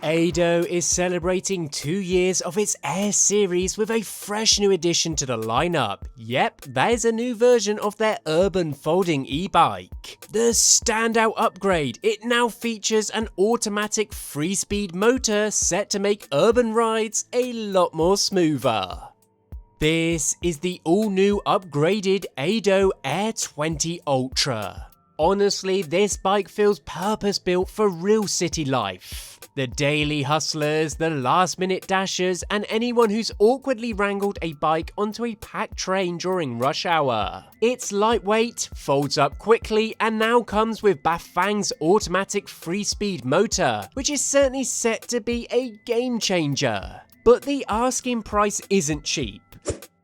Ado is celebrating 2 years of its Air series with a fresh new addition to the lineup. Yep, there's a new version of their urban folding e-bike. The standout upgrade, it now features an automatic 3-speed motor set to make urban rides a lot more smoother. This is the all-new upgraded Ado Air 20 Ultra. Honestly, this bike feels purpose-built for real city life. The daily hustlers, the last-minute dashers, and anyone who's awkwardly wrangled a bike onto a packed train during rush hour. It's lightweight, folds up quickly, and now comes with Bafang's automatic 3-speed motor, which is certainly set to be a game changer. But the asking price isn't cheap.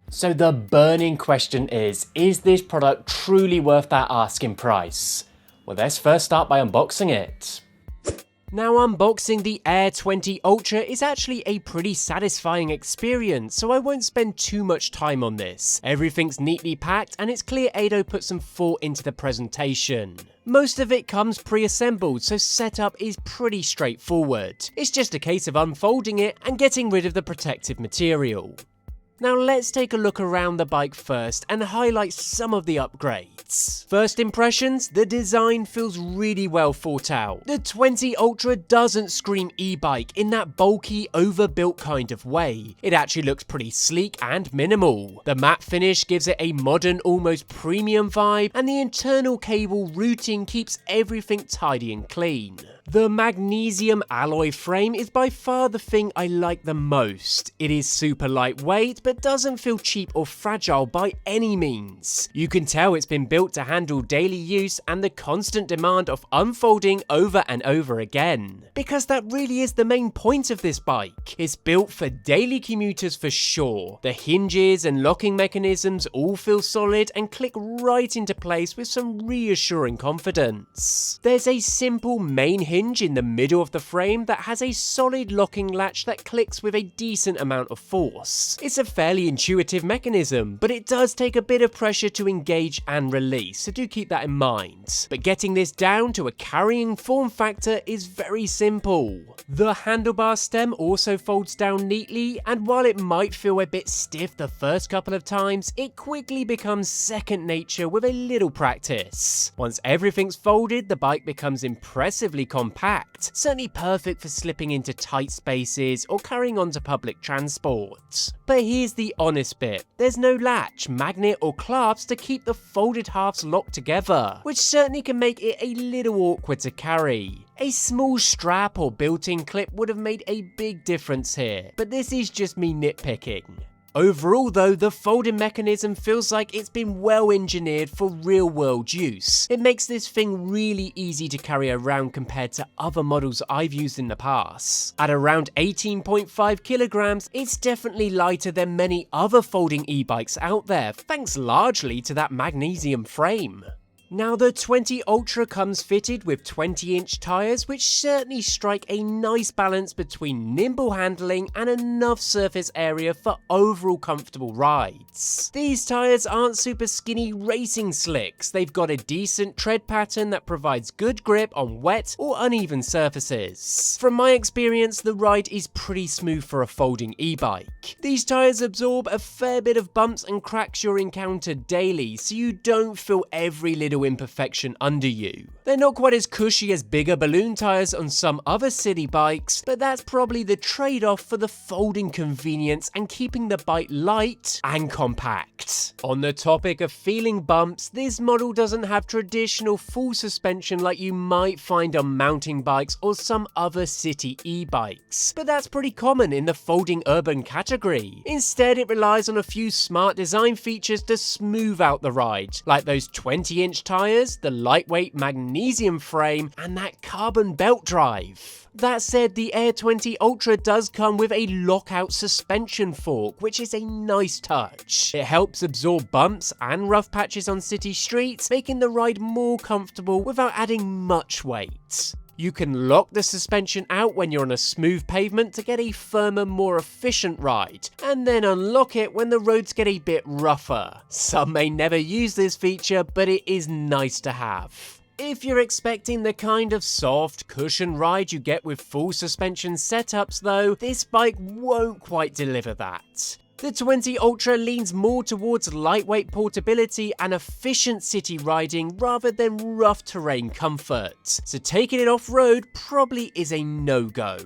So the burning question is this product truly worth that asking price? Well, let's first start by unboxing it. Now, unboxing the Air 20 Ultra is actually a pretty satisfying experience, so I won't spend too much time on this. Everything's neatly packed, and it's clear Ado put some thought into the presentation. Most of it comes pre-assembled, so setup is pretty straightforward. It's just a case of unfolding it and getting rid of the protective material. Now let's take a look around the bike first and highlight some of the upgrades. First impressions, the design feels really well thought out. The 20 Ultra doesn't scream e-bike in that bulky, overbuilt kind of way. It actually looks pretty sleek and minimal. The matte finish gives it a modern, almost premium vibe, and the internal cable routing keeps everything tidy and clean. The magnesium alloy frame is by far the thing I like the most. It is super lightweight, but doesn't feel cheap or fragile by any means. You can tell it's been built to handle daily use and the constant demand of unfolding over and over again. Because that really is the main point of this bike. It's built for daily commuters for sure. The hinges and locking mechanisms all feel solid and click right into place with some reassuring confidence. There's a simple main hinge in the middle of the frame that has a solid locking latch that clicks with a decent amount of force. It's a fairly intuitive mechanism, but it does take a bit of pressure to engage and release, so do keep that in mind. But getting this down to a carrying form factor is very simple. The handlebar stem also folds down neatly, and while it might feel a bit stiff the first couple of times, it quickly becomes second nature with a little practice. Once everything's folded, the bike becomes impressively compact, certainly perfect for slipping into tight spaces or carrying onto public transport. But here's the honest bit, there's no latch, magnet or clasps to keep the folded halves locked together, which certainly can make it a little awkward to carry. A small strap or built-in clip would have made a big difference here, but this is just me nitpicking. Overall though, the folding mechanism feels like it's been well engineered for real world use. It makes this thing really easy to carry around compared to other models I've used in the past. At around 18.5 kilograms, it's definitely lighter than many other folding e-bikes out there, thanks largely to that magnesium frame. Now the 20 Ultra comes fitted with 20-inch tyres, which certainly strike a nice balance between nimble handling and enough surface area for overall comfortable rides. These tyres aren't super skinny racing slicks, they've got a decent tread pattern that provides good grip on wet or uneven surfaces. From my experience, the ride is pretty smooth for a folding e-bike. These tyres absorb a fair bit of bumps and cracks you'll encounter daily, so you don't feel every little imperfection under you. They're not quite as cushy as bigger balloon tyres on some other city bikes, but that's probably the trade-off for the folding convenience and keeping the bike light and compact. On the topic of feeling bumps, this model doesn't have traditional full suspension like you might find on mountain bikes or some other city e-bikes, but that's pretty common in the folding urban category. Instead, it relies on a few smart design features to smooth out the ride, like those 20-inch tyres, the lightweight magnesium frame, and that carbon belt drive. That said, the Air 20 Ultra does come with a lockout suspension fork, which is a nice touch. It helps absorb bumps and rough patches on city streets, making the ride more comfortable without adding much weight. You can lock the suspension out when you're on a smooth pavement to get a firmer, more efficient ride, and then unlock it when the roads get a bit rougher. Some may never use this feature, but it is nice to have. If you're expecting the kind of soft, cushion ride you get with full suspension setups though, this bike won't quite deliver that. The 20 Ultra leans more towards lightweight portability and efficient city riding rather than rough terrain comfort, so taking it off-road probably is a no-go.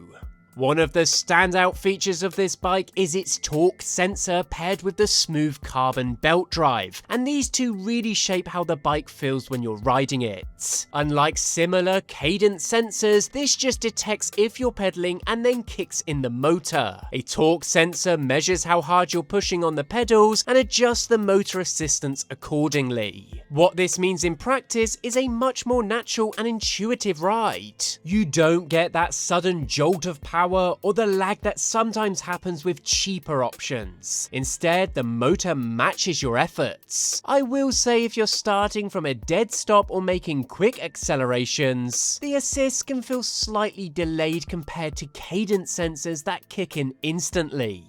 One of the standout features of this bike is its torque sensor paired with the smooth carbon belt drive, and these two really shape how the bike feels when you're riding it. Unlike similar cadence sensors, this just detects if you're pedaling and then kicks in the motor. A torque sensor measures how hard you're pushing on the pedals and adjusts the motor assistance accordingly. What this means in practice is a much more natural and intuitive ride. You don't get that sudden jolt of power or the lag that sometimes happens with cheaper options. Instead, the motor matches your efforts. I will say if you're starting from a dead stop or making quick accelerations, the assist can feel slightly delayed compared to cadence sensors that kick in instantly.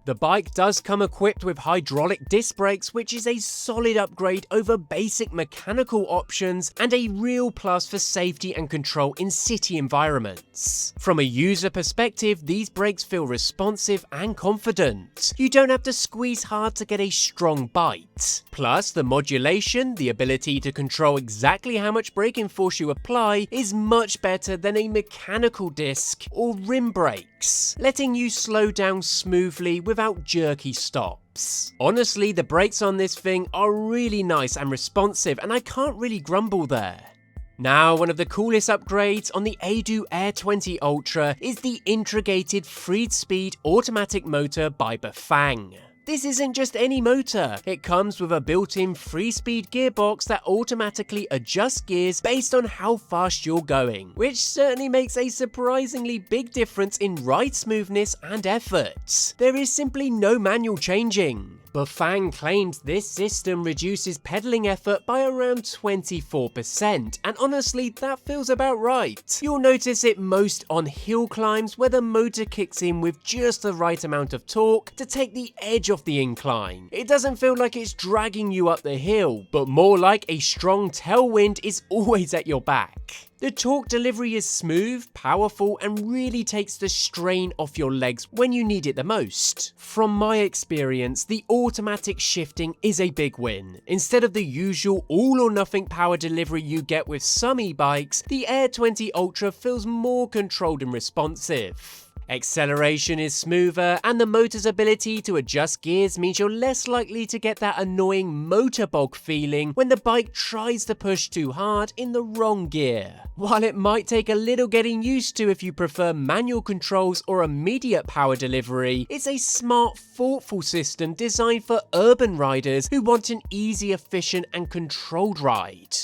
The bike does come equipped with hydraulic disc brakes, which is a solid upgrade over basic mechanical options and a real plus for safety and control in city environments. From a user perspective, these brakes feel responsive and confident. You don't have to squeeze hard to get a strong bite. Plus, the modulation, the ability to control exactly how much braking force you apply, is much better than a mechanical disc or rim brakes, letting you slow down smoothly without jerky stops. Honestly, the brakes on this thing are really nice and responsive, and I can't really grumble there. Now, one of the coolest upgrades on the Edu Air 20 Ultra is the integrated 3-speed automatic motor by Bafang. This isn't just any motor, it comes with a built-in 3-speed gearbox that automatically adjusts gears based on how fast you're going, which certainly makes a surprisingly big difference in ride smoothness and effort. There is simply no manual changing. Bafang claims this system reduces pedaling effort by around 24%, and honestly that feels about right. You'll notice it most on hill climbs where the motor kicks in with just the right amount of torque to take the edge off the incline. It doesn't feel like it's dragging you up the hill, but more like a strong tailwind is always at your back. The torque delivery is smooth, powerful, and really takes the strain off your legs when you need it the most. From my experience, the automatic shifting is a big win. Instead of the usual all or nothing power delivery you get with some e-bikes, the Air 20 Ultra feels more controlled and responsive. Acceleration is smoother, and the motor's ability to adjust gears means you're less likely to get that annoying motor bog feeling when the bike tries to push too hard in the wrong gear. While it might take a little getting used to if you prefer manual controls or immediate power delivery, it's a smart, thoughtful system designed for urban riders who want an easy, efficient, and controlled ride.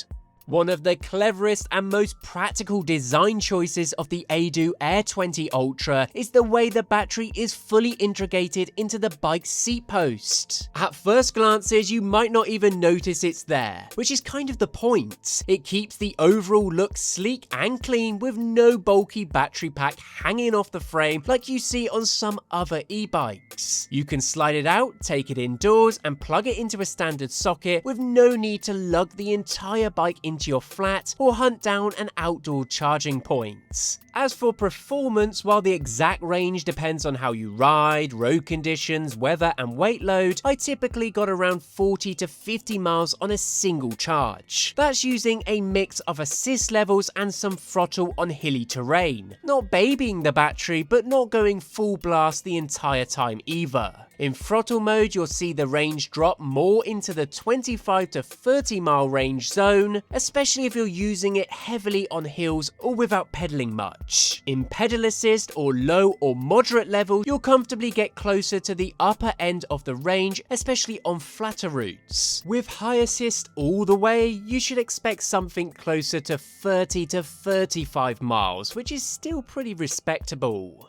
One of the cleverest and most practical design choices of the Edu Air 20 Ultra is the way the battery is fully integrated into the bike's seat post. At first glances, you might not even notice it's there, which is kind of the point. It keeps the overall look sleek and clean with no bulky battery pack hanging off the frame like you see on some other e-bikes. You can slide it out, take it indoors, and plug it into a standard socket with no need to lug the entire bike into your flat or hunt down an outdoor charging point. As for performance, while the exact range depends on how you ride, road conditions, weather, and weight load, I typically got around 40 to 50 miles on a single charge. That's using a mix of assist levels and some throttle on hilly terrain. Not babying the battery, but not going full blast the entire time either. In throttle mode, you'll see the range drop more into the 25 to 30 mile range zone, especially if you're using it heavily on hills or without pedaling much. In pedal assist or low or moderate level, you'll comfortably get closer to the upper end of the range, especially on flatter routes. With high assist all the way, you should expect something closer to 30 to 35 miles, which is still pretty respectable.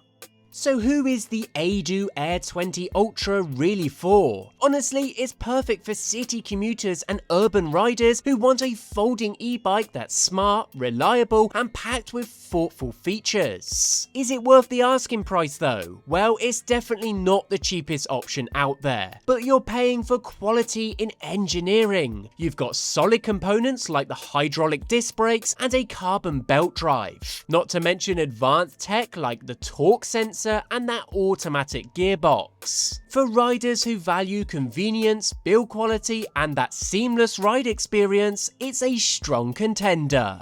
So who is the Ado Air 20 Ultra really for? Honestly, it's perfect for city commuters and urban riders who want a folding e-bike that's smart, reliable, and packed with thoughtful features. Is it worth the asking price though? Well, it's definitely not the cheapest option out there, but you're paying for quality in engineering. You've got solid components like the hydraulic disc brakes and a carbon belt drive, not to mention advanced tech like the torque sensor and that automatic gearbox. For riders who value convenience, build quality, and that seamless ride experience, it's a strong contender.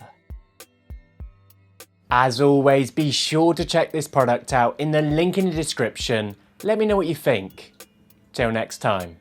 As always, be sure to check this product out in the link in the description. Let me know what you think. Till next time.